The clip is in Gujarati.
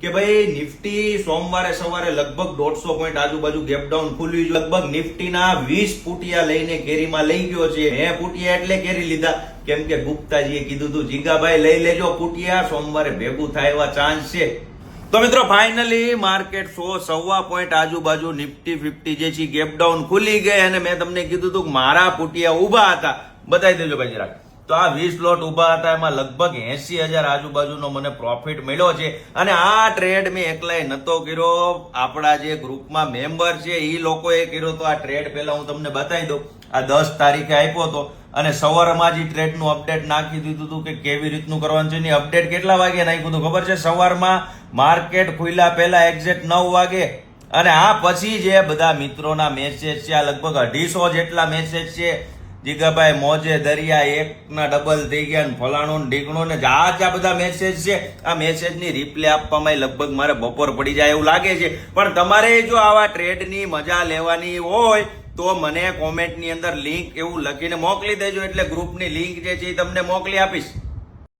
કે ભાઈ નિફ્ટી સોમવારે સવારે લગભગ 150 પોઈન્ટ આજુબાજુ ગેપ ડાઉન ખુલ્યું છે. લગભગ નિફ્ટીના 20 પુટિયા લઈને કેરીમાં લઈ ગયો છે. મેં પુટિયા એટલે કેરી લીધા કેમ કે ગુપ્તાજીએ કીધું હતું જીગાભાઈ લઈ લેજો પુટિયા, સોમવારે ભેગું થાય એવા ચાન્સ છે. તો મિત્રો ફાઇનલી માર્કેટ 100-1.25 પોઈન્ટ આજુબાજુ નિફ્ટી 50 જે છે ગેપ ડાઉન ખુલી ગઈ અને મેં તમને કીધું હતું કે મારા પુટિયા ઉભા હતા. બતાવી દેજો ભાઈ જરાક. તો આ 20 લોટ ઉભા હતા એમાં લગભગ 80,000 આજુબાજુનો મને પ્રોફિટ મળ્યો છે. અને આ ટ્રેડ મેં એકલાય નતો કર્યો, આપણા જે ગ્રુપમાં મેમ્બર છે એ લોકોએ કર્યો. તો આ ટ્રેડ પહેલા હું તમને બતાવી દઉં. આ 10 તારીખે આપ્યો હતો અને સવારમાં જ ટ્રેડનું અપડેટ નાખી દીધું હતું કે કેવી રીતનું કરવાનું છે. એની અપડેટ કેટલા વાગે નાખ્યું હતું ખબર છે? સવારમાં માર્કેટ ખુલ્યા પહેલા એક્ઝેક્ટ 9 વાગે. અને આ પછી જે બધા મિત્રોના મેસેજ છે, આ લગભગ 250 જેટલા મેસેજ છે. જીગાભાઈ મોજે દરિયા એકના ડબલ થઈ ગયા ને ફલાણો ને ઢીકણો ને આ બધા મેસેજ છે. આ મેસેજની રિપ્લે આપવામાં લગભગ મારે બપોર પડી જાય એવું લાગે છે. પણ તમારે જો આવા ટ્રેડની મજા લેવાની હોય તો મને કોમેન્ટની અંદર લિંક એવું લખીને મોકલી દેજો, એટલે ગ્રુપની લિંક જે છે એ તમને મોકલી આપીશ.